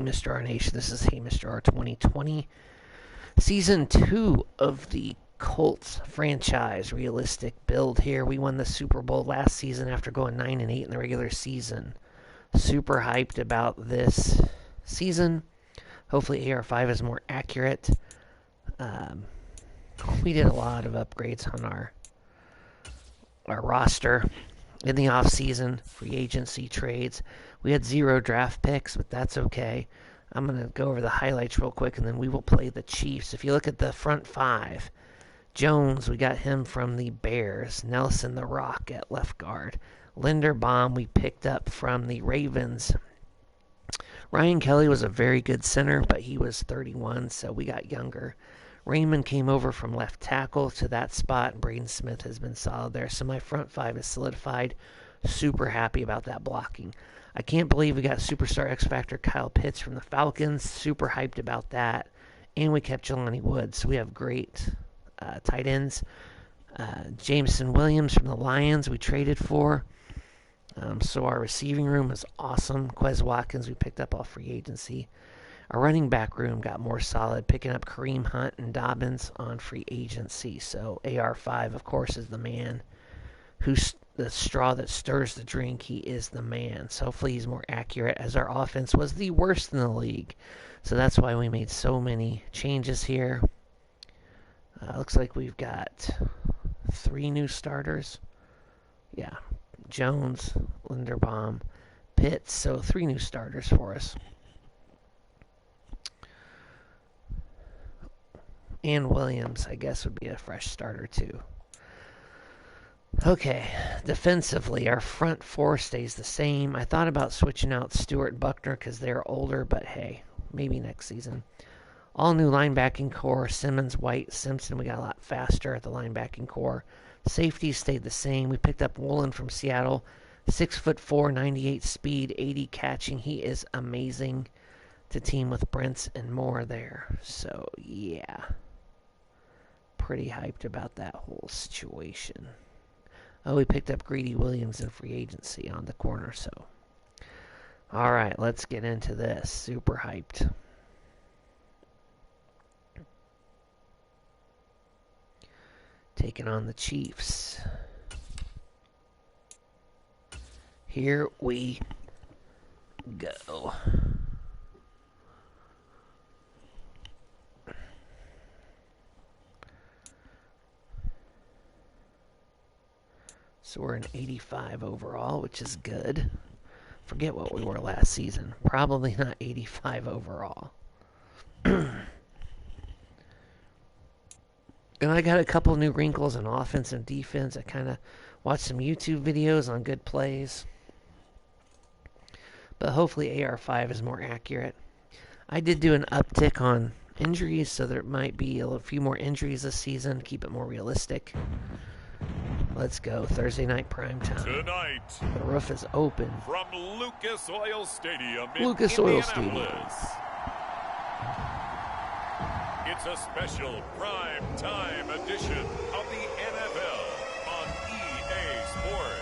Mr. R Nation. This is Hey Mr. R 2020, Season 2 of the Colts franchise realistic build here. We won the Super Bowl last season after going 9-8 in the regular season. Super hyped about this season. Hopefully AR5 is more accurate. We did a lot of upgrades on our roster in the offseason, free agency trades. We had 0 draft picks, but that's okay. I'm going to go over the highlights real quick, and then we will play the Chiefs. If you look at the front 5, Jones, we got him from the Bears. Nelson the Rock at left guard. Linderbaum we picked up from the Ravens. Ryan Kelly was a very good center, but he was 31, so we got younger. Raymond came over from left tackle to that spot, and Braden Smith has been solid there. So my front 5 is solidified. Super happy about that blocking. I can't believe we got superstar X-Factor Kyle Pitts from the Falcons. Super hyped about that. And we kept Jelani Woods. So we have great tight ends. Jameson Williams from the Lions we traded for. So our receiving room is awesome. Quez Watkins we picked up off free agency. Our running back room got more solid, picking up Kareem Hunt and Dobbins on free agency. So AR5, of course, is the man who's the straw that stirs the drink. He is the man. So hopefully he's more accurate, as our offense was the worst in the league. So that's why we made so many changes here. Looks like we've got 3 new starters. Yeah, Jones, Linderbaum, Pitts. So 3 new starters for us. And Williams, I guess, would be a fresh starter too. Okay, defensively, our front 4 stays the same. I thought about switching out Stewart and Buckner because they're older, but hey, maybe next season. All new linebacking core, Simmons, White, Simpson. We got a lot faster at the linebacking core. Safeties stayed the same. We picked up Woolen from Seattle. 6'4", 98 speed, 80 catching. He is amazing to team with Brents and more there. So, yeah. Pretty hyped about that whole situation. Oh, we picked up Greedy Williams in free agency on the corner, so. All right, let's get into this. Super hyped. Taking on the Chiefs. Here we go. So we're an 85 overall, which is good. Forget what we were last season. Probably not 85 overall. And I got a couple new wrinkles in offense and defense. I kind of watched some YouTube videos on good plays. But hopefully AR5 is more accurate. I did do an uptick on injuries, so there might be a few more injuries this season. Keep it more realistic. Let's go. Thursday night primetime. Tonight, the roof is open. From Lucas Oil Stadium in Lucas Oil Indianapolis. It's a special prime time edition of the NFL on EA Sports.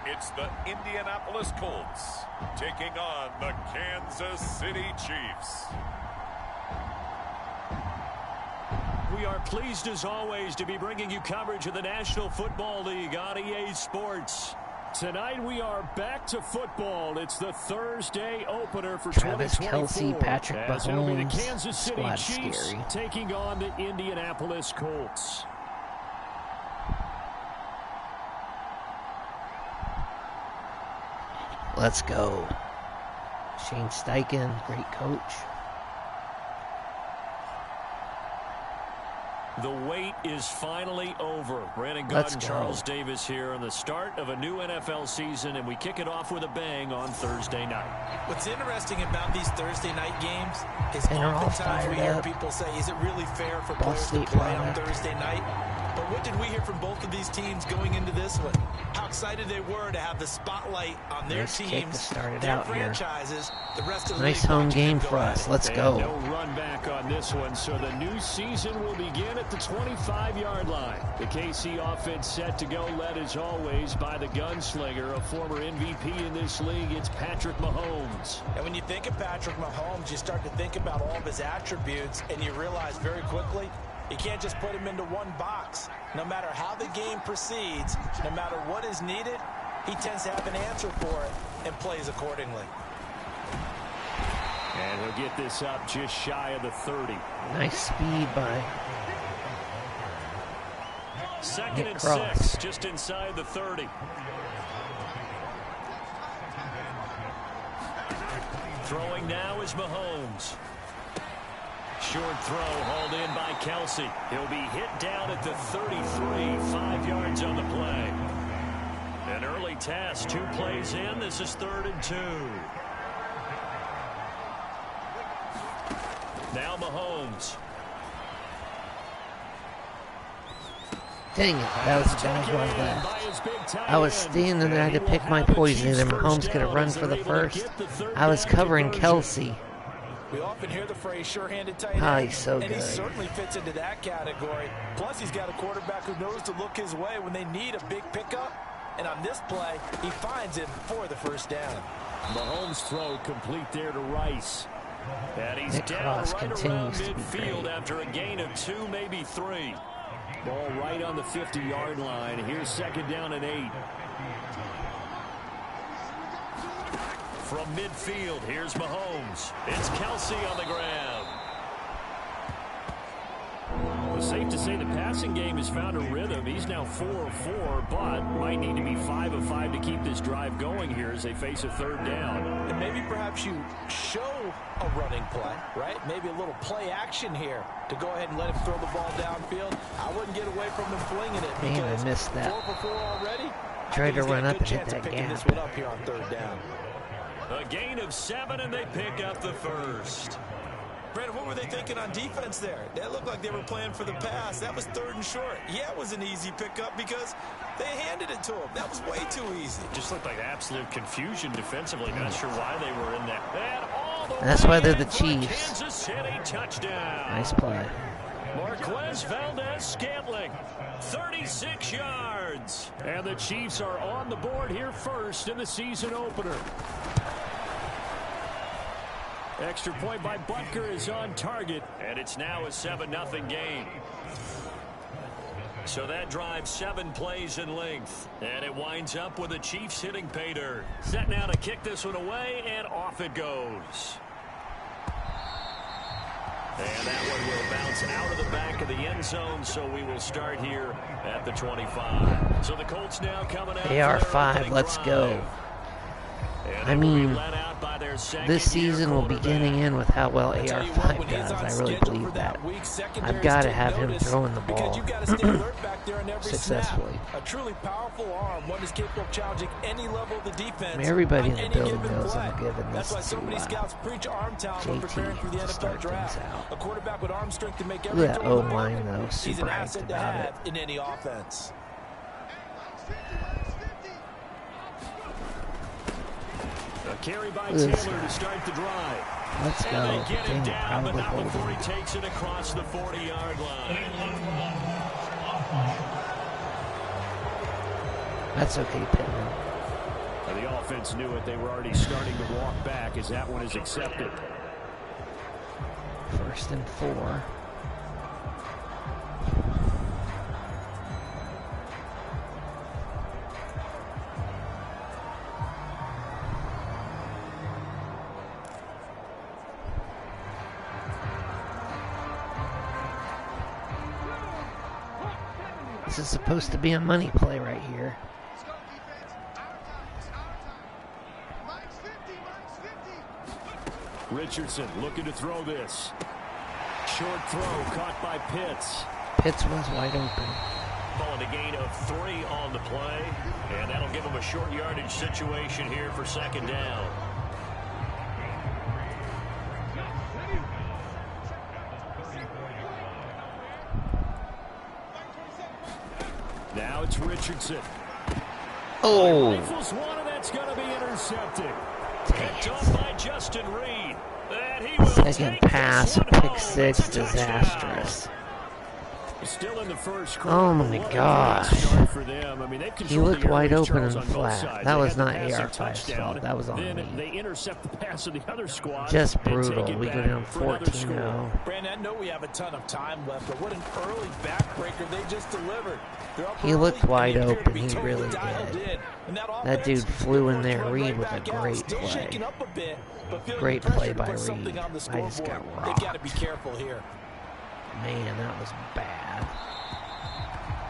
It's the Indianapolis Colts taking on the Kansas City Chiefs. We are pleased as always to be bringing you coverage of the National Football League on EA Sports. Tonight we are back to football. It's the Thursday opener for Travis 2024. Kelce, Patrick As it'll be the Mahomes. Kansas City Chiefs Scary. taking on the Indianapolis Colts. Let's go. Shane Steichen, great coach. The wait is finally over. Brandon Let's Gaudin, go. Charles Davis here on the start of a new NFL season, and we kick it off with a bang on Thursday night. What's interesting about these Thursday night games is And they're all oftentimes we fired hear up. people say, is it really fair for Ball players to State play on product. Thursday night? But what did we hear from both of these teams going into this one? How excited they were to have the spotlight on their Nice kick to teams, start it their out here. franchises, the rest of the Nice league home watching them game go for at us. it. Let's And go. no run back on this one, so the new season will begin at the 25-yard line. The KC offense set to go, led as always by the gunslinger, a former MVP in this league. It's Patrick Mahomes. And when you think of Patrick Mahomes, you start to think about all of his attributes, and you realize very quickly, you can't just put him into one box. No matter how the game proceeds, no matter what is needed, he tends to have an answer for it and plays accordingly. And he'll get this up just shy of the 30. Nice speed by Second and Cross. 6, just inside the 30. Throwing now is Mahomes. Short throw hauled in by Kelsey. He'll be hit down at the 33, 5 yards on the play. An early task, 2 plays in. This is 3rd and 2. Now Mahomes. Dang it, that was the guy who I left. I was standing there, I had to pick my poison. Either Mahomes could have run for the first. I was covering Kelsey. We often hear the phrase sure-handed tight end, Ah, he's so and he good. certainly fits into that category. Plus, he's got a quarterback who knows to look his way when they need a big pickup. And on this play, he finds him for the first down. Mahomes' throw complete there to Rice. And he's Nick down Cross right around continues to be midfield great. after a gain of 2, maybe 3. Ball right on the 50-yard line. Here's 2nd down and 8. From midfield, here's Mahomes. It's Kelsey on the ground. Well, safe to say the passing game has found a rhythm. He's now 4 of 4, but might need to be 5 of 5 to keep this drive going here as they face a 3rd down. And maybe perhaps you show a running play, right? Maybe a little play action here to go ahead and let him throw the ball downfield. I wouldn't get away from him flinging it. Man, I because missed that. 4 for 4 already. Tried to run up and hit chance of that picking gap. this one up here on 3rd down. A gain of 7, and they pick up the first. Brandon, what were they thinking on defense there? That looked like they were playing for the pass. That was 3rd and short. Yeah, it was an easy pickup because they handed it to him. That was way too easy. Just looked like absolute confusion defensively. Not sure why they were in that. And all the That's way why they're the in for a Chiefs. Kansas City touchdown. Nice play. Marquez Valdez-Scantling, 36 yards. And the Chiefs are on the board here first in the season opener. Extra point by Butker is on target, and it's now a 7-0 game. So that drives 7 plays in length, and it winds up with the Chiefs hitting pay dirt. Set now to kick this one away, and off it goes. And that one will bounce out of the back of the end zone, so we will start here at the 25. So the Colts now coming out. AR5, let's go. I mean, this season will be getting in with how well AR5 does. I really believe that. I've got to have him throwing the ball successfully. A truly powerful arm, one is capable of challenging any level of the defense. I mean, everybody in on the any building given knows play. I'm giving That's this why so many scouts preach arm talent when preparing for the JT to NFL start draft. things out. A quarterback with arm strength to make Look every at that throw in the O-line, pocket. though. He's Super an hyped asset to about have it. in any offense. A carry by Ugh. Taylor to start the drive. Let's And go. they get Dang it it, down, but probably not before holding. he takes it across the 40-yard line. That's okay, Pittman. And the offense knew it. They were already starting to walk back as that one is accepted. 1st and 4. This is supposed to be a money play right here. Richardson looking to throw this. Short throw caught by Pitts. Pitts was wide open. Calling a gain of 3 on the play. And that'll give him a short yardage situation here for 2nd down. Richardson. Oh. Rifles one, and that's going to be intercepted. Picked Dang. off by Justin Reed. And he will Second take pass, this one pick home. six, It's a disastrous. touchdown. Still in the first quarter. Oh my What a gosh. great start for them. I mean, they've He controlled looked the wide airways, open Charles, and on both flat. sides. That They was had the not passing AR5's touchdown. fault. That was on Then me. they intercept the pass of the other squad. Just and take brutal. it We go back down for another 14-0. score. Brandon, I know we have a ton of time left, but what an early backbreaker they just delivered. They're up He early, looked and wide they appear to open. be He totally really dialed did. in. And That offense, dude flew in they're there. forced to run Reed right with a back out. great Still play. shaking up a bit, but feeling Great the pressure play to by put something Reed. on the I just scoreboard. got They've got to be rocked. careful here. Man, that was bad.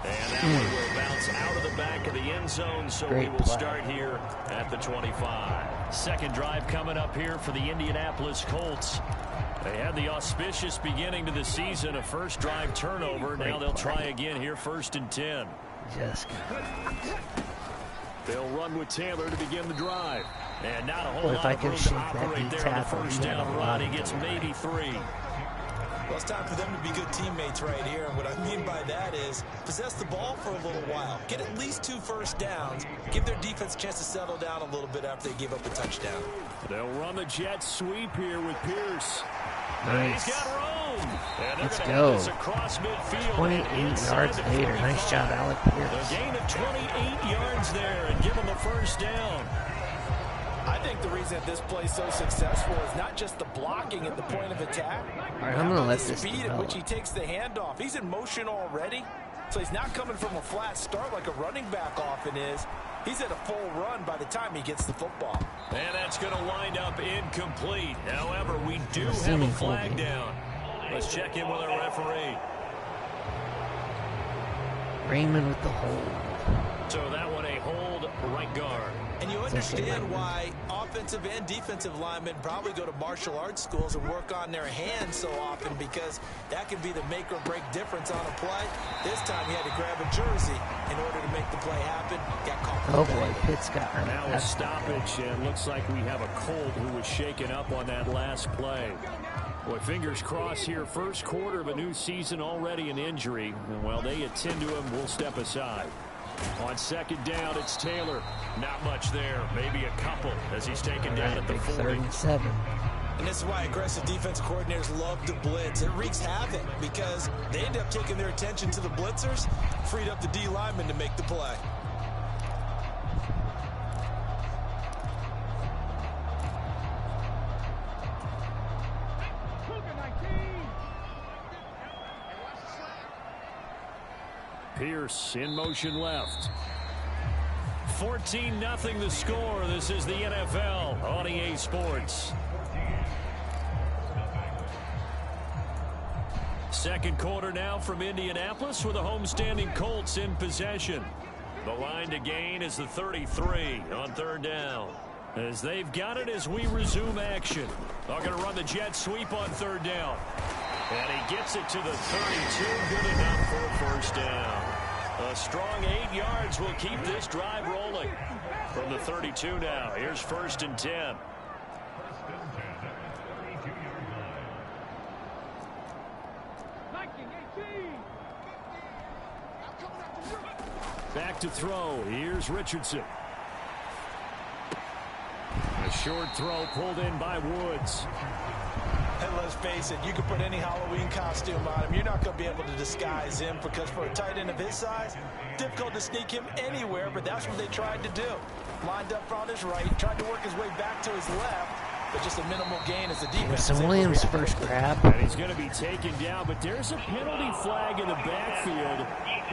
And that one will bounce out of the back of the end zone, so Great we will play. start here at the 25. Second drive coming up here for the Indianapolis Colts. They had the auspicious beginning to the season, a first drive turnover. Now they'll try again here, 1st and 10. Just got rocked. They'll run with Taylor to begin the drive. And not a whole Boy, if lot I of could room shake to that operate D there on the tackle, first he had a down lot run. of He gets room. maybe 3. Well, it's time for them to be good teammates right here. And what I mean by that is possess the ball for a little while. Get at least 2 first downs. Give their defense a chance to settle down a little bit after they give up a touchdown. They'll run the jet sweep here with Pierce. Nice. He's got room. And Let's they're go. gonna have this across midfield. 28 inside yards the later. 45. Nice job, Alec A Pierce. gain of 28 yards there and give him a first down. I think the reason that this play is so successful is not just the blocking at the point of attack. All right, I'm going to let the this speed at develop. which he takes the handoff. He's in motion already, so he's not coming from a flat start like a running back often is. He's at a full run by the time he gets the football. And that's going to wind up incomplete. However, we do have a Assuming flag holding. down. Let's check in with our referee. Raymond with the hold. So that one a hold right guard. And you understand why offensive and defensive linemen probably go to martial arts schools and work on their hands so often, because that can be the make or break difference on a play. This time he had to grab a jersey in order to make the play happen. Got caught. Oh boy, Pitts got hurt. Now a That's not good. stoppage, and looks like we have a Colt who was shaken up on that last play. Boy, fingers crossed here. First quarter of a new season, already an injury. And while they attend to him, we'll step aside. On second down, it's Taylor. Not much there. Maybe a couple as he's taken down at the Big 40. 3rd and 7. And this is why aggressive defensive coordinators love to blitz. It wreaks havoc because they end up taking their attention to the blitzers, freed up the D lineman to make the play. Pierce in motion left. 14-0 the score. This is the NFL on EA Sports. Second quarter now from Indianapolis with the homestanding Colts in possession. The line to gain is the 33 on 3rd down. As they've got it as we resume action. They're going to run the jet sweep on 3rd down. And he gets it to the 32. Good enough for a first down. A strong 8 yards will keep this drive rolling. From the 32 now, here's 1st and 10. Back to throw. Here's Richardson. A short throw pulled in by Woods. And let's face it, you can put any Halloween costume on him. You're not going to be able to disguise him, because for a tight end of his size, difficult to sneak him anywhere, but that's what they tried to do. Lined up on his right, tried to work his way back to his left, but just a minimal gain as the defense. Anderson Williams first grab. And he's going to be taken down, but there's a penalty flag in the backfield.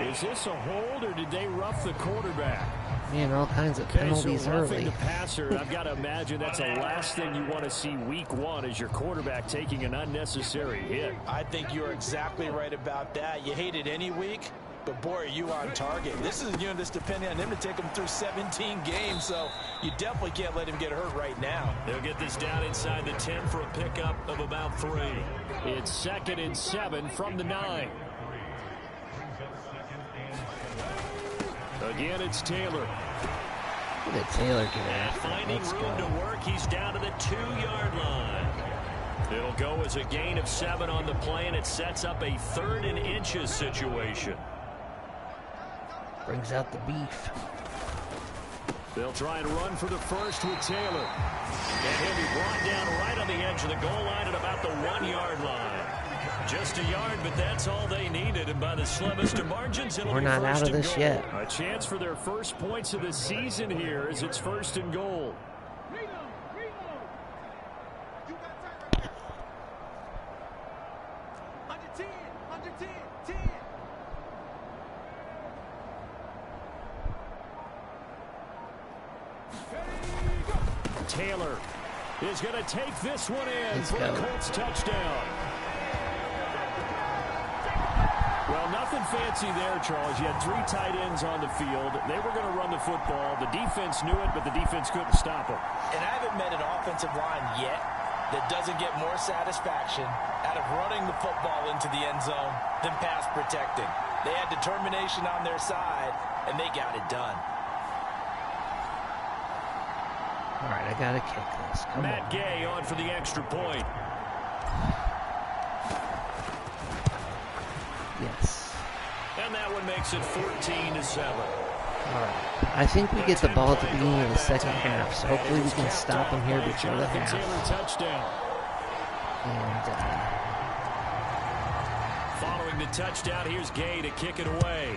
Is this a hold, or did they rough the quarterback? Man, all kinds of penalties so roughing early. the passer, I've got to imagine that's the last thing you want to see week 1 is your quarterback taking an unnecessary hit. I think you're exactly right about that. You hate it any week, but boy, are you on target. This is a unit that's depending on him to take him through 17 games, so you definitely can't let him get hurt right now. They'll get this down inside the 10 for a pickup of about 3. It's 2nd and 7 from the 9. Again, it's Taylor. Look at Taylor get And after it. finding Let's room to go. work, he's down to the 2-yard line. It'll go as a gain of 7 on the play, and it sets up a 3rd and inches situation. Brings out the beef. They'll try and run for the first with Taylor. And he'll be brought down right on the edge of the goal line at about the 1-yard line. Just a yard, but that's all they needed. And by the slimmest of margins, it'll We're be not first out of and this goal. yet. A chance for their first points of the season here as it's first and goal. Taylor is going to take this one in for a Colts touchdown. Well, nothing fancy there, Charles. You had 3 tight ends on the field. They were going to run the football. The defense knew it, but the defense couldn't stop them. And I haven't met an offensive line yet that doesn't get more satisfaction out of running the football into the end zone than pass protecting. They had determination on their side, and they got it done. All right, I got to kick this. Come Matt on. Gay on for the extra point. Yes. And that one makes it 14-7. All right. I think we get the ball at the beginning of the second half, so hopefully we can stop them here before the half. Touchdown. And following the touchdown, here's Gay to kick it away.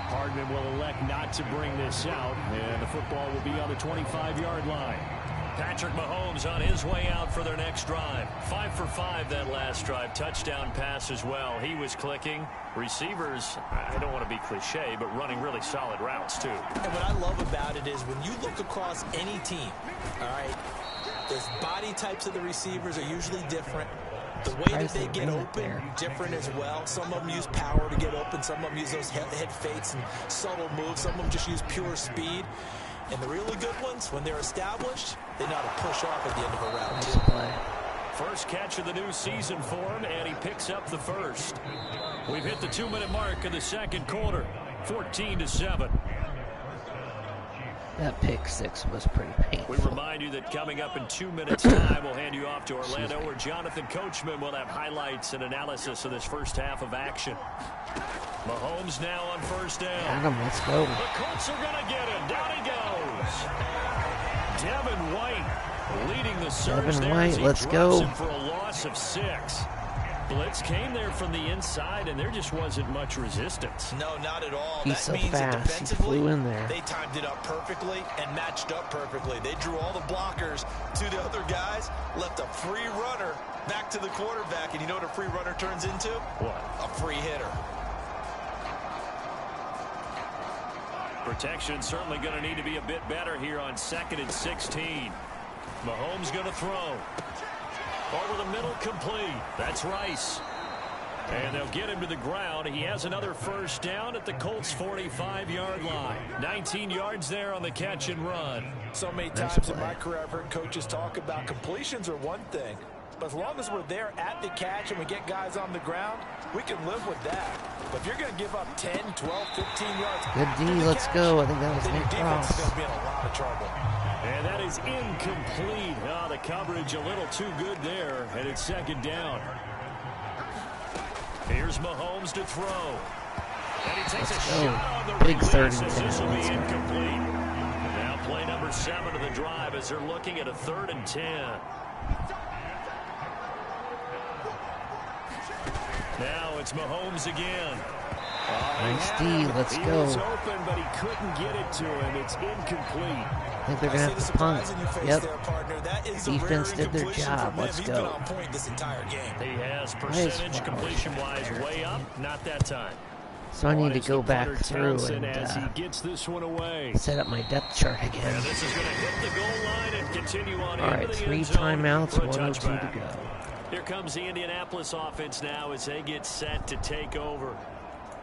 Hardman will elect not to bring this out, and the football will be on the 25-yard line. Patrick Mahomes on his way out for their next drive. 5 for 5 that last drive. Touchdown pass as well. He was clicking. Receivers, I don't want to be cliche, but running really solid routes too. And what I love about it is when you look across any team, all right, the body types of the receivers are usually different. The way that they get open, different as well. Some of them use power to get open. Some of them use those head fakes and subtle moves. Some of them just use pure speed. And the really good ones, when they're established, they know how to push off at the end of a route. nice play. First catch of the new season for him, and he picks up the first. We've hit the 2-minute mark of the second quarter. 14-7. That pick 6 was pretty painful. We remind you that coming up in 2 minutes' time, we'll hand you off to Orlando, where Jonathan Coachman will have highlights and analysis of this first half of action. Mahomes now on first down. Got him. Let's go. The Colts are going to get him. Down he goes. Devin White leading the surge Devin there White, as he let's drops go. him for a loss of 6. Blitz came there from the inside, and there just wasn't much resistance. No, not at all. He's that so means that fast. He defensively, flew in there. they timed it up perfectly and matched up perfectly. They drew all the blockers to the other guys, left a free runner back to the quarterback, and you know what a free runner turns into? What? A free hitter. Protection certainly going to need to be a bit better here on 2nd and 16. Mahomes going to throw. Over the middle, complete. That's Rice. And they'll get him to the ground. He has another first down at the Colts' 45-yard line. 19 yards there on the catch and run. So many times in my career, I've heard coaches talk about completions are one thing. But as long as we're there at the catch and we get guys on the ground, we can live with that. But if you're going to give up 10, 12, 15 yards. Good D, let's go. I think that was then your Nick defense is Cross. going to be in a lot of trouble. And that is incomplete. Oh, the coverage a little too good there. And it's 2nd down. Here's Mahomes to throw. And he takes a shot on the Big release 3rd and as 10. this will be Let's go. incomplete. Now play number 7 of the drive as they're looking at a 3rd and 10. Now it's Mahomes again. Nice D, let's He go. was open, but he couldn't get it to him. It's incomplete. I think they're going to have to punt. Yep. Defense did their job. Let's He's go. been on point this entire game. He has Nice percentage ball. completion-wise way up. Not that time. So I need to It's go the back punter, through Townsend, and as he gets this one away. set up my depth chart And again. this is going to hit the goal line and continue on All into right, the 3 end zone timeouts, for a 102 to touchback. go. Here comes the Indianapolis offense now as they get set to take over.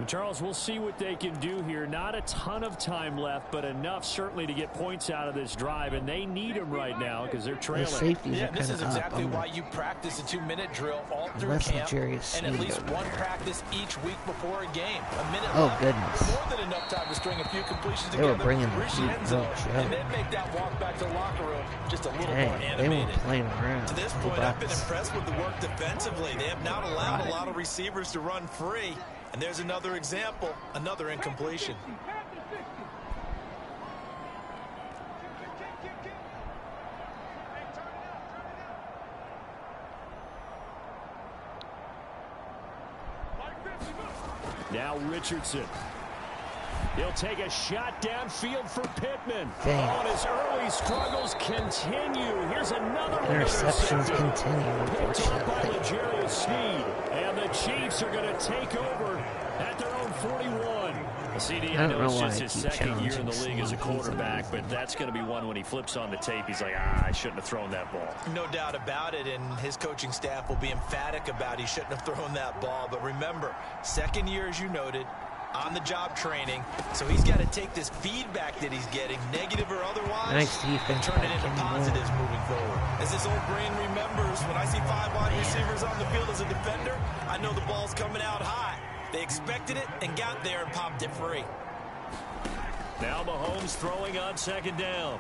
Charles, we'll see what they can do here. Not a ton of time left, but enough certainly to get points out of this drive, and they need them right now because they're The trailing. safeties Yeah, are this kind is of exactly up. why you practice a 2-minute drill all through Unless camp, L'Jarius and at Sneed least over one there. practice each week before a game. A minute Oh, left. goodness. More than enough time to stretch string a few completions They were together, bringing the reach the heat, end no zone, and joke. then make that walk back to the locker room just a little more Dang, they animated. weren't playing around. To this point, I've been impressed with the work defensively. They have not allowed a lot of receivers to run free. And there's another example, another incompletion. Now Richardson. He'll take a shot downfield for Pittman. Dang. Oh, and his early struggles continue. Here's another one. Interceptions continue, Picked off by unfortunately. L'Jarius Sneed. And the Chiefs are going to take over at their own 41. CD, I know it's just his second year in the league as a quarterback, but that's going to be one when he flips on the tape. He's like, I shouldn't have thrown that ball. No doubt about it, and his coaching staff will be emphatic about he shouldn't have thrown that ball. But remember, second year, as you noted, on-the-job training, so he's got to take this feedback that he's getting, negative or otherwise, Nice defense and turn by it into Kenny positives Moore. moving forward. As this old brain remembers, when I see 5 wide receivers on the field as a defender, I know the ball's coming out high. They expected it and got there and popped it free. Now Mahomes throwing on second down.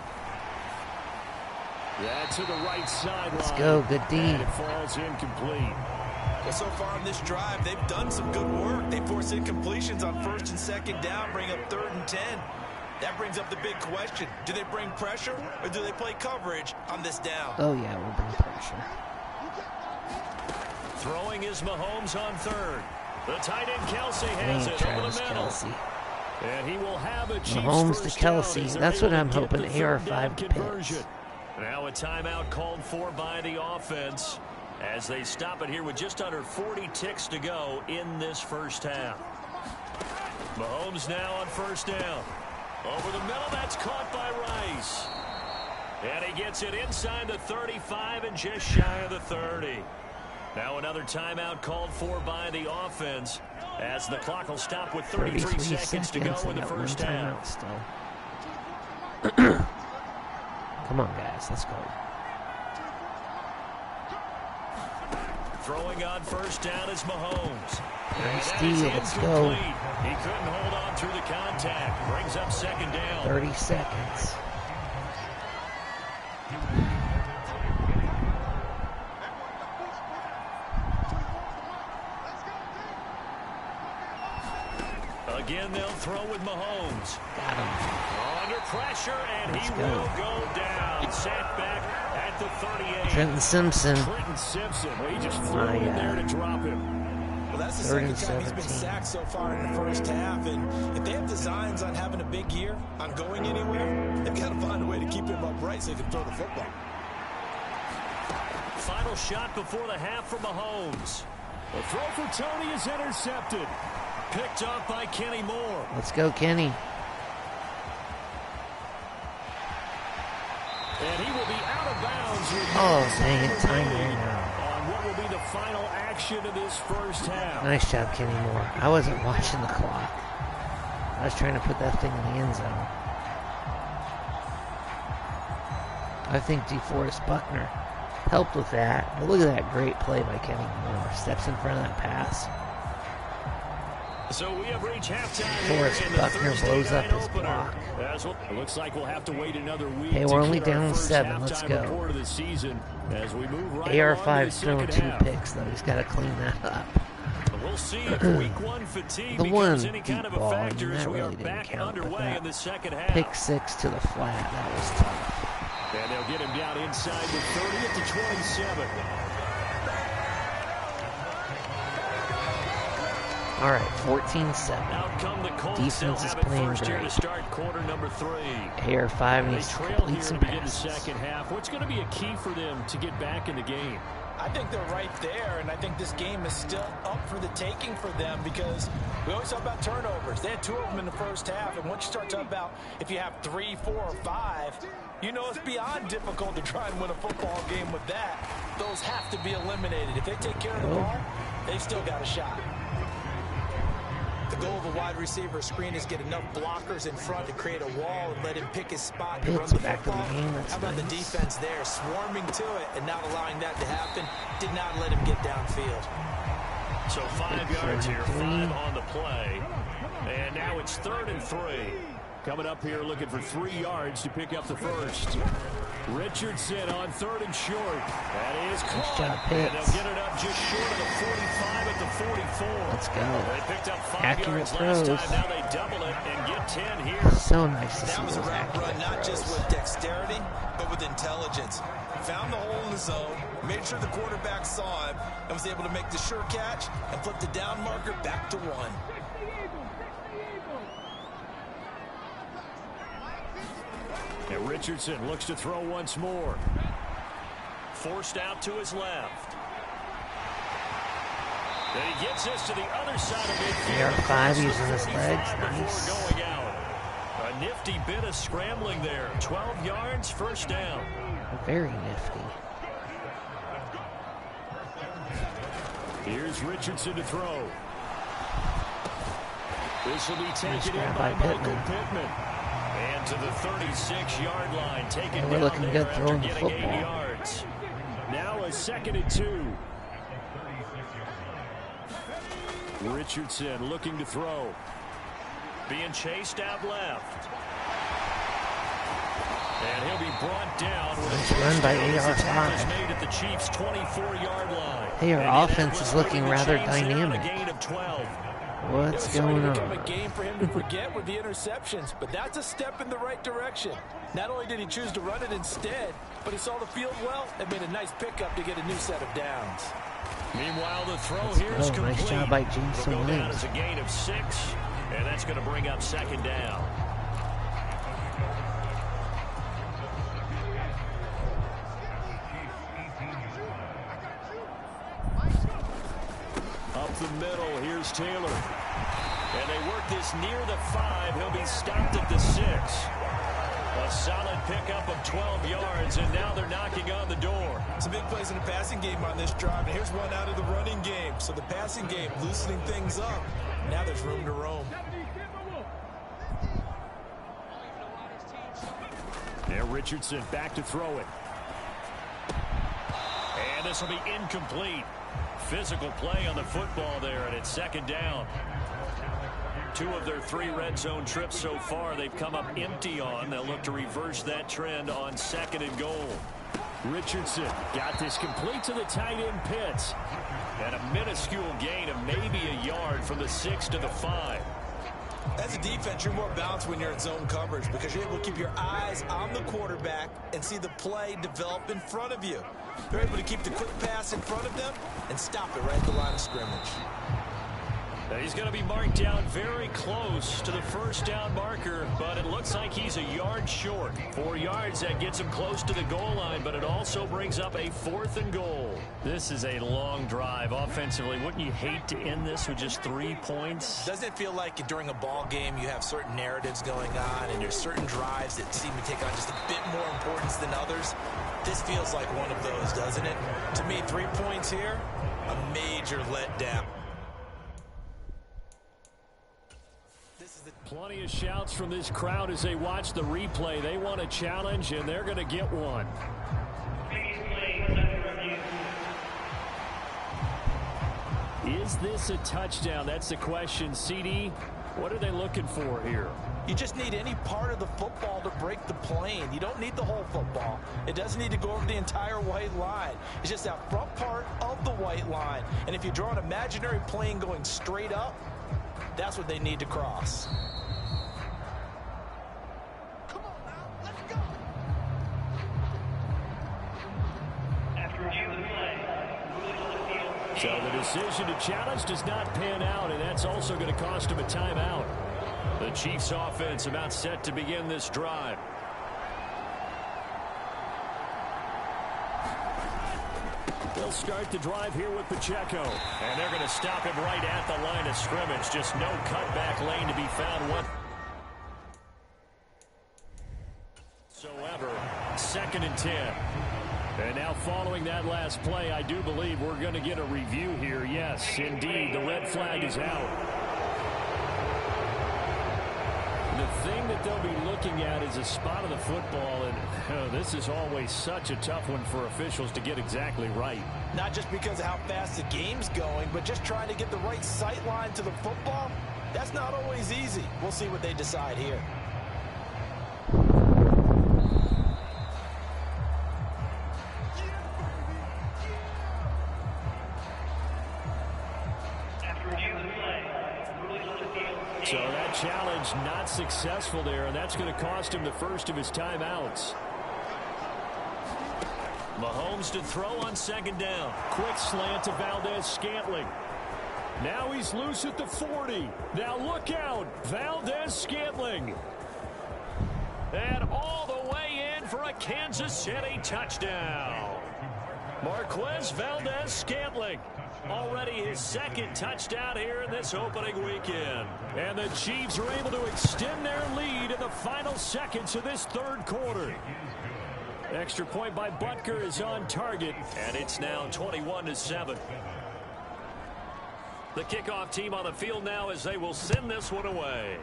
That's to the right sideline. Let's go, good D. And it falls incomplete. Well, so far on this drive, they've done some good work. They force incompletions on first and second down, bring up 3rd and 10. That brings up the big question. Do they bring pressure or do they play coverage on this down? Oh, yeah, we'll bring pressure. Throwing is Mahomes on third. The tight end Kelsey has Dang, it over Travis the middle. Kelsey. And he will have a Chiefs Mahomes to first Kelsey. down as they're That's what able I'm to get hoping, the third AR5 down picks. conversion. Now a timeout called for by the offense as they stop it here with just under 40 ticks to go in this first half. Mahomes now on first down. Over the middle, that's caught by Rice. And he gets it inside the 35 and just shy of the 30. Now another timeout called for by the offense as the clock will stop with 33 seconds to go in the first half. Still. Come on, guys, let's go. Throwing on first down is Mahomes. Nice That is D, let's go. incomplete. He couldn't hold on through the contact. Brings up second down. 30 seconds. Again, they'll throw with Mahomes. Got him. Under pressure, and he Let's go. will go down. Sat back at the 38. Trenton Simpson. Trenton Simpson. Well, he just threw it in there to drop him. Well, that's the 3rd second and time he's been 17. sacked so far in the first half. And if they have designs on having a big year, on going anywhere, they've got to find a way to keep him upright so he can throw the football. Final shot before the half for Mahomes. The throw for Tony is intercepted. Picked off by Kenny Moore. Let's go, Kenny. And he will be out of bounds. With Oh, dang it, time there now. on what will be the final action of this first half. Nice job, Kenny Moore. I wasn't watching the clock. I was trying to put that thing in the end zone. I think DeForest Buckner helped with that. But look at that great play by Kenny Moore. Steps in front of that pass. So we have reached halftime. Forrest here in the Buckner Thursday blows up night his opener. block. It looks like we'll have to wait another week. Hey, to we're only get our down first 7. Let's halftime go. report of the season as we move right AR5's along thrown to the 2 second half. picks, though. He's got to clean that up. We'll see if week 1 fatigue The becomes one any kind of deep a ball, factor that as we really are didn't back count, but underway that in the second half. Pick 6 to the flat. That was tough. And they'll get him down inside the 30 at the 27. All right, 14-7. Out come the Colts. Defense They'll is have it playing first here to great. start quarter number 3. AR5 They needs to trail complete here some to begin the passes. second half. What's going to be a key for them to get back in the game? I think they're right there, and I think this game is still up for the taking for them because we always talk about turnovers. They had 2 of them in the first half, and once you start talking about if you have 3, 4, or 5, you know it's beyond difficult to try and win a football game with that. Those have to be eliminated. If they take care of the ball, they've still got a shot. The goal of a wide receiver screen is get enough blockers in front to create a wall and let him pick his spot to run Pitts the back in the football. game, that's How about the nice. defense there, swarming to it and not allowing that to happen? Did not let him get downfield. So 5 yards here, 5 on the play. And now it's 3rd and 3. Coming up here looking for 3 yards to pick up the first. Richardson on 3rd and short. That is caught. And they'll get it up just short of the 45 at the 44. Let's go. They picked up 5 Accurate yards throws. last time. Now they double it and get 10 here. So nice to see That was a those route accurate run, not throws. just with dexterity, but with intelligence. Found the hole in the zone, made sure the quarterback saw him, and was able to make the sure catch and flip the down marker back to 1. And Richardson looks to throw once more. Forced out to his left. Then he gets this to the other side of midfield. AR5 using his legs. Before Nice. going out. A nifty bit of scrambling there. 12 yards, first down. Very nifty. Here's Richardson to throw. This will be taken in grab by by Michael Pittman. Pittman. And to the 36-yard line. Taken We're down looking there good after throwing the getting 8 football. yards. Now a 2nd and 2. Richardson looking to throw. Being chased out left. And he'll be brought down with Nice a run by touchdown as the tackle is AR5. made at the Chiefs' 24-yard line. Hey, our And offense Indianapolis is looking looking to rather change there on a dynamic. gain of 12. What's It was starting going to become on? a game for him to forget with the interceptions, but that's a step in the right direction. Not only did he choose to run it instead, but he saw the field well and made a nice pickup to get a new set of downs. Meanwhile, the throw Let's here is go. complete. Nice job by Jameson It'll go down Williams. as a gain of 6, and that's going to bring up 2nd down. Up the middle, here's Taylor. And they work this near the 5. He'll be stopped at the 6. A solid pickup of 12 yards, and now they're knocking on the door. Some big plays in the passing game on this drive, and here's one out of the running game. So the passing game loosening things up. Now there's room to roam. And Richardson back to throw it. And this will be incomplete. Physical play on the football there, and it's 2nd down. 2 of their 3 red zone trips so far they've come up empty on. They'll look to reverse that trend on 2nd and goal. Richardson got this complete to the tight end Pitts. And a minuscule gain of maybe a yard from the 6 to the 5. As a defense, you're more balanced when you're in zone coverage because you're able to keep your eyes on the quarterback and see the play develop in front of you. They're able to keep the quick pass in front of them and stop it right at the line of scrimmage. Now he's going to be marked down very close to the first down marker, but it looks like he's a yard short. 4 yards, that gets him close to the goal line, but it also brings up a 4th and goal. This is a long drive offensively. Wouldn't you hate to end this with just 3 points? Doesn't it feel like during a ball game you have certain narratives going on and there's certain drives that seem to take on just a bit more importance than others? This feels like one of those, doesn't it? To me, 3 points here, a major letdown. Plenty of shouts from this crowd as they watch the replay. They want a challenge, and they're going to get one. Is this a touchdown? That's the question. CD, what are they looking for here? You just need any part of the football to break the plane. You don't need the whole football. It doesn't need to go over the entire white line. It's just that front part of the white line. And if you draw an imaginary plane going straight up, that's what they need to cross. Come on now, let's go. After review of the play, ruling on the field. So the decision to challenge does not pan out, and that's also going to cost him a timeout. The Chiefs offense about set to begin this drive. They'll start the drive here with Pacheco. And they're going to stop him right at the line of scrimmage. Just no cutback lane to be found whatsoever. 2nd and 10. And now following that last play, I do believe we're going to get a review here. Yes, indeed, the red flag is out. The thing that they'll be looking at is a spot of the football, and this is always such a tough one for officials to get exactly right. Not just because of how fast the game's going, but just trying to get the right sight line to the football. That's not always easy. We'll see what they decide here. So that challenge not successful there, and that's going to cost him the first of his timeouts. Mahomes to throw on second down. Quick slant to Valdez-Scantling. Now he's loose at the 40. Now look out, Valdez-Scantling. And all the way in for a Kansas City touchdown. Marquez Valdez-Scantling. Already his second touchdown here in this opening weekend. And the Chiefs are able to extend their lead in the final seconds of this third quarter. Extra point by Butker is on target, and it's now 21-7. The kickoff team on the field now as they will send this one away.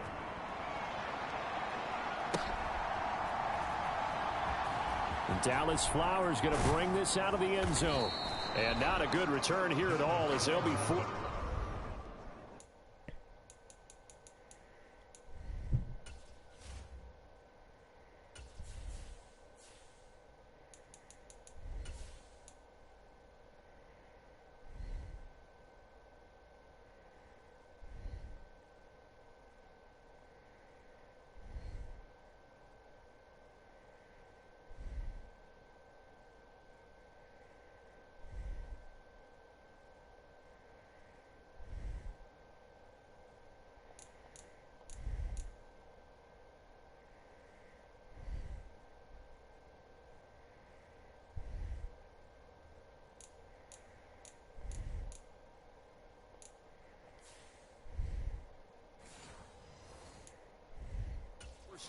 And Dallas Flowers going to bring this out of the end zone. And not a good return here at all as they'll be four.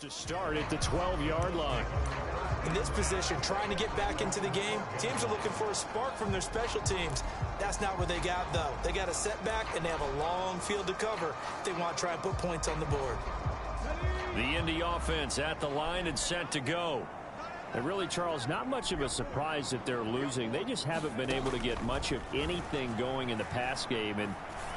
To start at the 12-yard line. In this position, trying to get back into the game, teams are looking for a spark from their special teams. That's not what they got, though. They got a setback, and they have a long field to cover if they want to try and put points on the board. The Indy offense at the line and set to go. And really, Charles, not much of a surprise that they're losing. They just haven't been able to get much of anything going in the pass game. And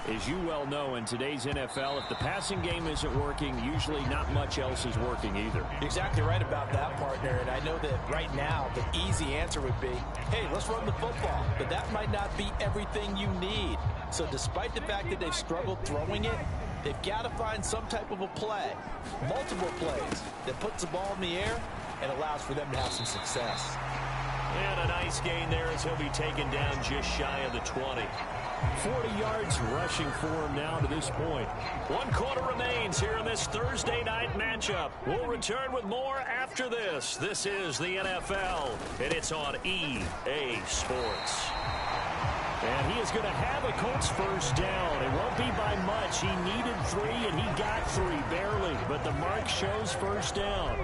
as you well know, in today's NFL, if the passing game isn't working, usually not much else is working either. You're exactly right about that, partner. And I know that right now the easy answer would be, hey, let's run the football. But that might not be everything you need. So despite the fact that they've struggled throwing it, they've got to find some type of a play, multiple plays, that puts the ball in the air and allows for them to have some success. And a nice gain there as he'll be taken down just shy of the 20. 40 yards rushing for him now to this point. 1 quarter remains here in this Thursday night matchup. We'll return with more after this. This is the NFL, and it's on EA Sports. And he is going to have a Colts first down. It won't be by much. He needed 3, and he got 3, barely. But the mark shows first down.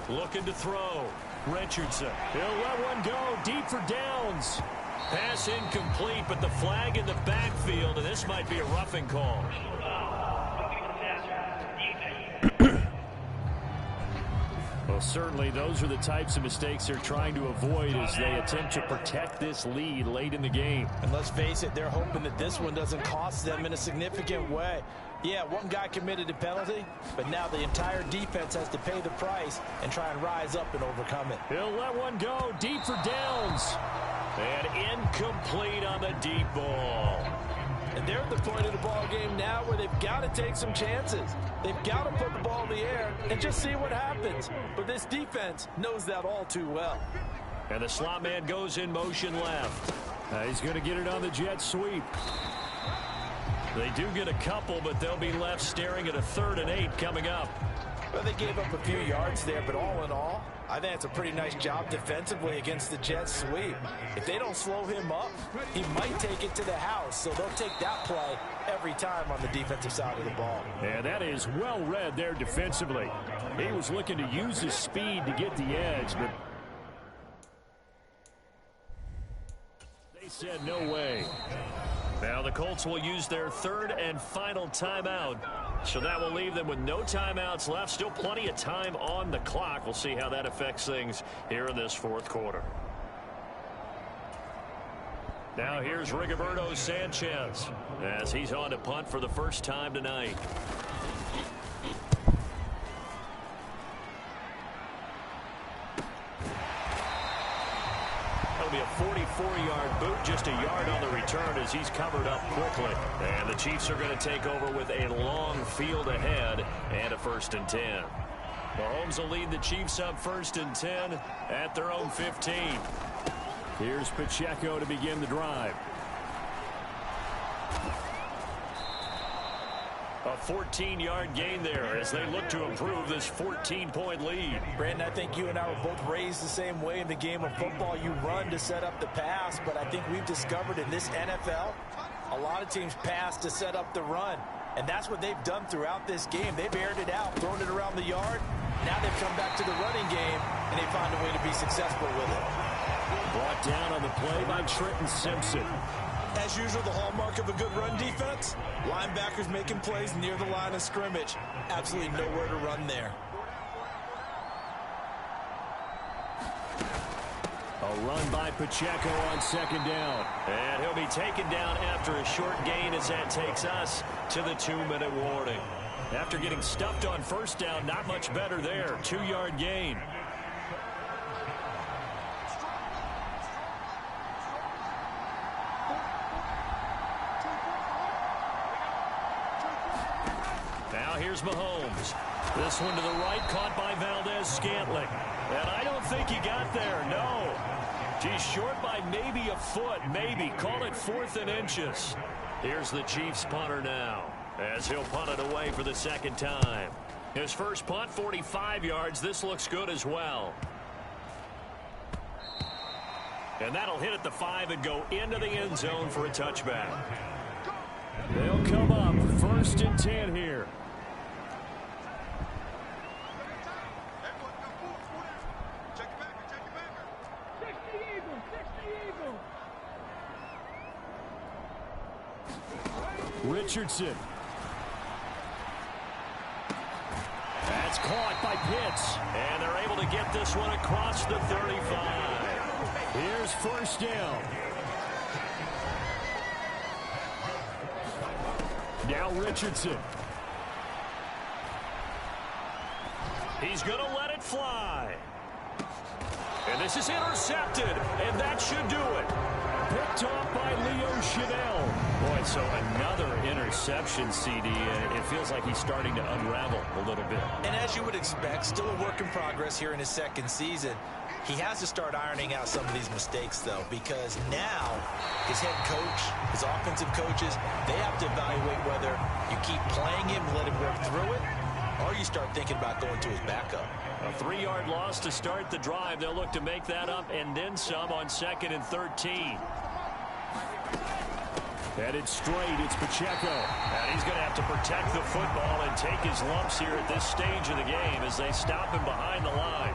Looking to throw. Richardson. He'll let one go deep for downs. Pass incomplete, but the flag in the backfield, and this might be a roughing call. Well, certainly those are the types of mistakes they're trying to avoid as they attempt to protect this lead late in the game. And let's face it, they're hoping that this one doesn't cost them in a significant way. Yeah, one guy committed a penalty, but now the entire defense has to pay the price and try and rise up and overcome it. He'll let one go deep for downs. And incomplete on the deep ball. And they're at the point of the ball game now where they've got to take some chances. They've got to put the ball in the air and just see what happens. But this defense knows that all too well. And the slot man goes in motion left. He's going to get it on the jet sweep. They do get a couple, but they'll be left staring at a 3rd and 8 coming up. Well, they gave up a few yards there, but all in all, I think it's a pretty nice job defensively against the Jets sweep. If they don't slow him up, he might take it to the house, so they'll take that play every time on the defensive side of the ball. And that is well read there defensively. He was looking to use his speed to get the edge, but they said no way. Now the Colts will use their third and final timeout. So that will leave them with no timeouts left. Still plenty of time on the clock. We'll see how that affects things here in this fourth quarter. Now here's Rigoberto Sanchez as he's on to punt for the first time tonight. That'll be a 44-yard boot, just a yard on the return as he's covered up quickly. And the Chiefs are going to take over with a long field ahead and a 1st and 10. Mahomes will lead the Chiefs up 1st and 10 at their own 15. Here's Pacheco to begin the drive. A 14-yard gain there as they look to improve this 14-point lead. Brandon, I think you and I were both raised the same way in the game of football. You run to set up the pass, but I think we've discovered in this NFL, a lot of teams pass to set up the run. And that's what they've done throughout this game. They've aired it out, thrown it around the yard. Now they've come back to the running game, and they find a way to be successful with it. Brought down on the play by Trenton Simpson. As usual, the hallmark of a good run defense, linebackers making plays near the line of scrimmage. Absolutely nowhere to run there. A run by Pacheco on 2nd down. And he'll be taken down after a short gain as that takes us to the 2-minute warning. After getting stuffed on 1st down, not much better there. 2-yard gain. Now here's Mahomes. This one to the right, caught by Valdez-Scantling. And I don't think he got there, no. He's short by maybe a foot, maybe. Call it 4th and inches. Here's the Chiefs punter now as he'll punt it away for the 2nd time. His first punt, 45 yards. This looks good as well. And that'll hit at the 5 and go into the end zone for a touchback. They'll come up 1st and 10 here. Richardson. That's caught by Pitts. And they're able to get this one across the 35. Here's 1st down. Now Richardson. He's going to let it fly. And this is intercepted. And that should do it. Picked off by Leo Chanel. Boy, so another interception, CD. It feels like he's starting to unravel a little bit. And as you would expect, still a work in progress here in his 2nd season. He has to start ironing out some of these mistakes, though, because now his head coach, his offensive coaches, they have to evaluate whether you keep playing him, let him work through it, or you start thinking about going to his backup. A 3-yard loss to start the drive. They'll look to make that up and then some on 2nd and 13. Headed straight, it's Pacheco. And he's going to have to protect the football and take his lumps here at this stage of the game as they stop him behind the line.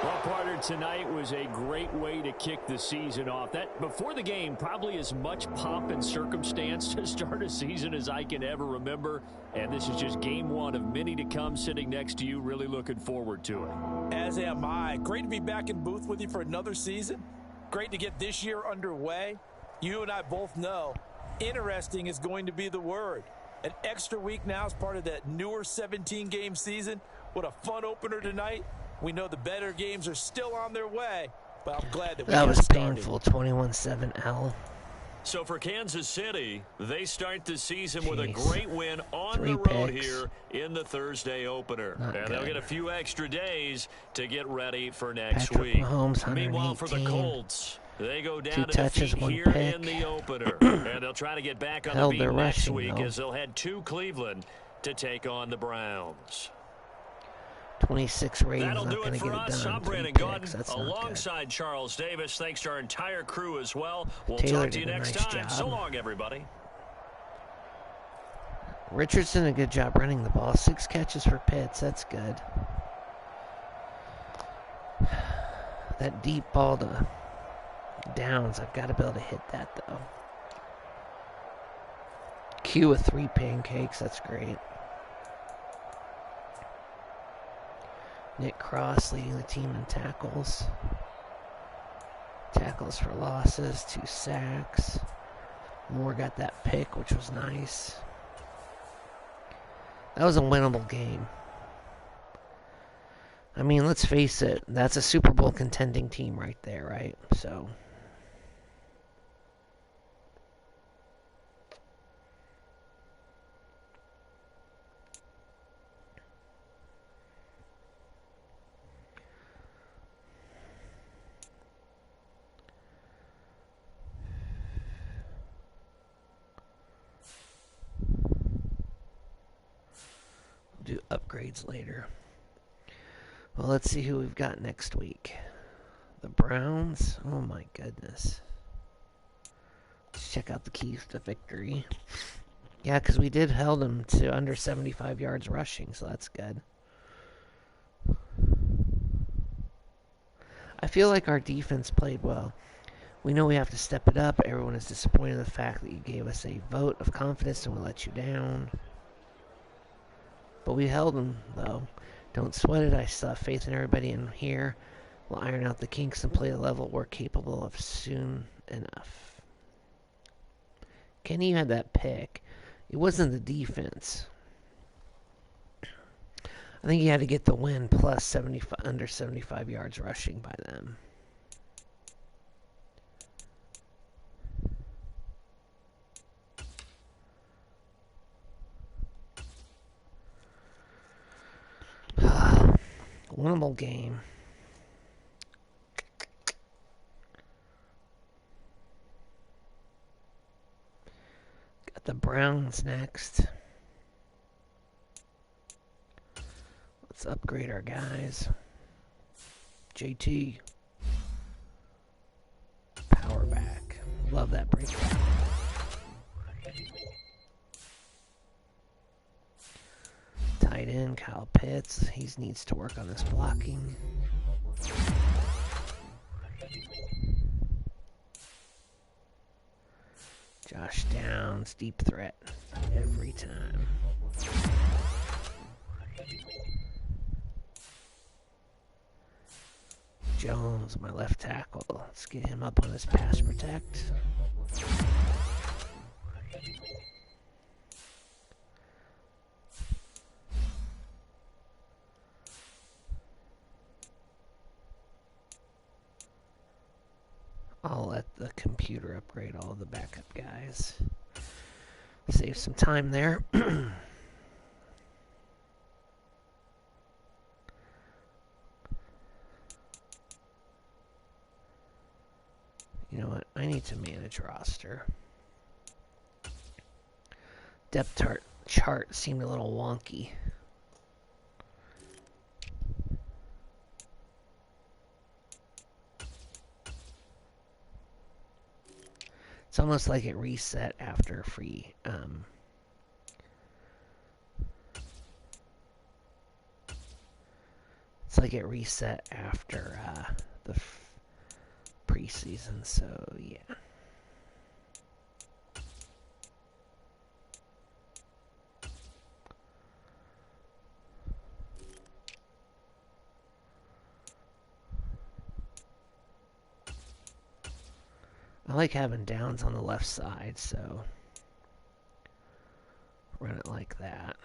Well, partner, tonight was a great way to kick the season off. That before the game, probably as much pomp and circumstance to start a season as I can ever remember. And this is just game 1 of many to come. Sitting next to you, really looking forward to it. As am I. Great to be back in booth with you for another season. Great to get this year underway. You and I both know interesting is going to be the word. An extra week now is part of that newer 17-game season. What a fun opener tonight. We know the better games are still on their way, but I'm glad that we That was started. painful. 21-7, Al. So for Kansas City, they start the season Jeez. with a great win on 3 the road picks. here in the Thursday opener. Not And they'll good. get a few extra days to get ready for next Patrick week. Mahomes, Meanwhile, for the 118. Colts, they go down 2 to touches, defeat 1 here pick. in the opener. And they'll try to get back on the Held beat their next rushing, week though. as they'll head to Cleveland to take on the Browns. 26 Ravens That'll not do going it to for get it us. done. I'm 3 Brandon picks. Gaudin, That's not good. alongside Charles Davis. Thanks to our entire crew as well. We'll Taylor talk to you did a next nice time. job. So long, everybody. Richardson did a good job running the ball. 6 catches for Pitts. That's good. That deep ball to Downs, I've got to be able to hit that, though. Q with 3 pancakes. That's great. Nick Cross leading the team in tackles. Tackles for losses. 2 sacks. Moore got that pick, which was nice. That was a winnable game. I mean, let's face it. That's a Super Bowl contending team right there, right? So... do upgrades later. Well, let's see who we've got next week. The Browns. Oh my goodness. Let's check out the keys to victory. Yeah, because we did held them to under 75 yards rushing, so that's good. I feel like our defense played well. We know we have to step it up. Everyone is disappointed in the fact that you gave us a vote of confidence and we let you down. But we held them, though. Don't sweat it. I still have faith in everybody in here. We'll iron out the kinks and play the level we're capable of soon enough. Kenny had that pick. It wasn't the defense. I think he had to get the win plus 75, under 75 yards rushing by them. Winnable game. Got the Browns next. Let's upgrade our guys. JT. Power back. Love that breakdown. Tight end, Kyle Pitts. He needs to work on his blocking. Josh Downs, deep threat every time. Jones, my left tackle. Let's get him up on his pass protect. I'll let the computer upgrade all the backup guys. Save some time there. You know what? I need to manage roster. Depth chart seemed a little wonky. It's almost like it reset after free. It's like it reset after the preseason, so yeah. I like having Downs on the left side, so run it like that.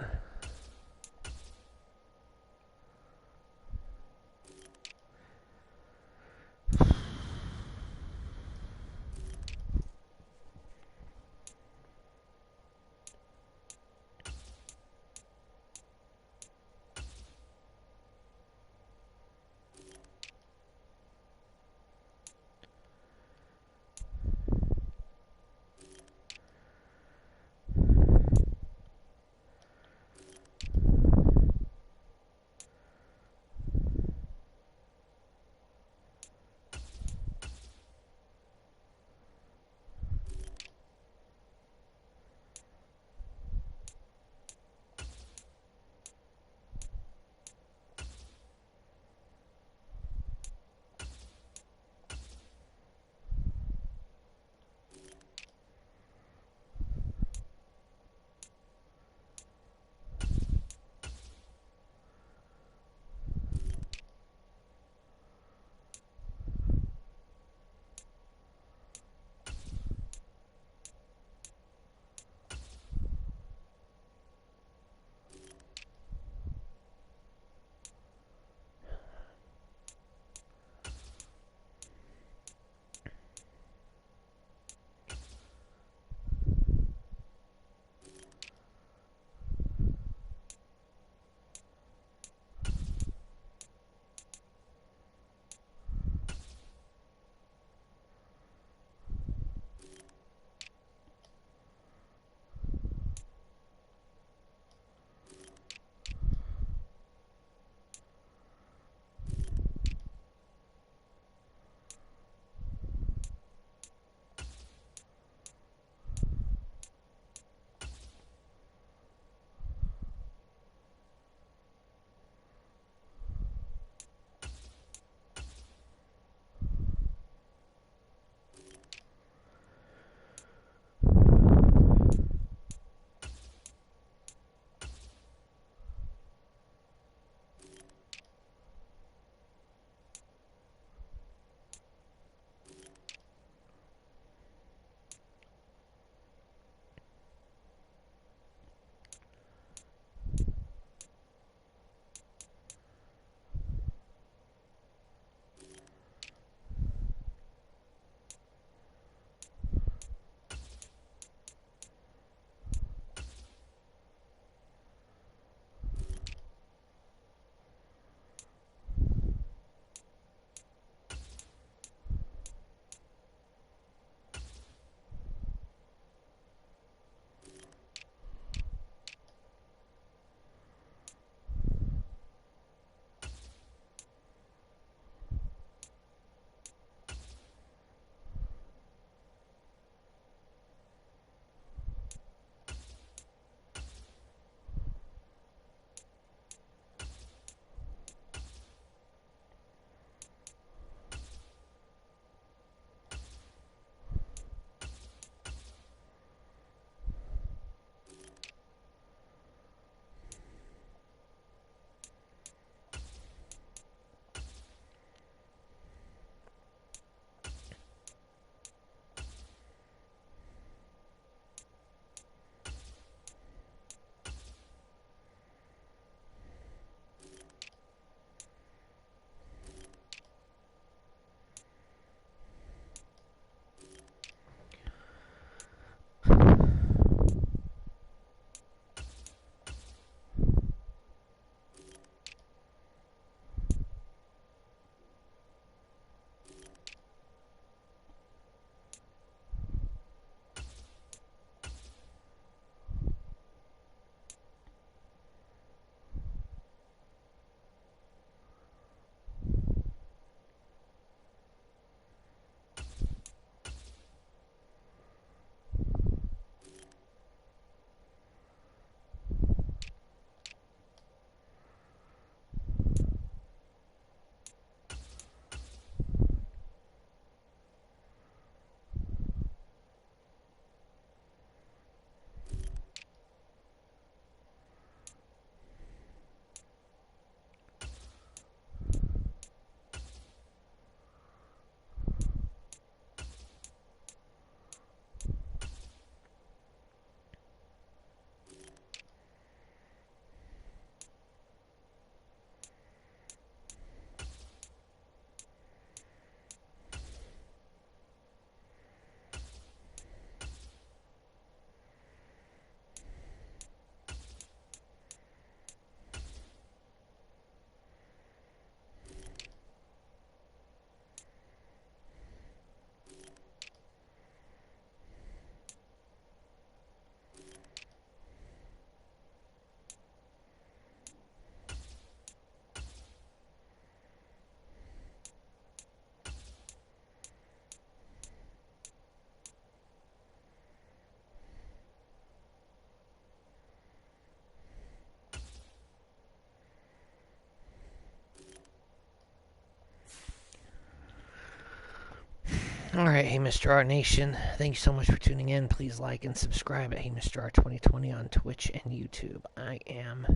All right, Hey Mr. R Nation, thank you so much for tuning in. Please like and subscribe at Hey Mr. R 2020 on Twitch and YouTube. I am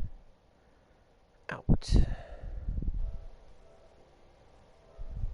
out.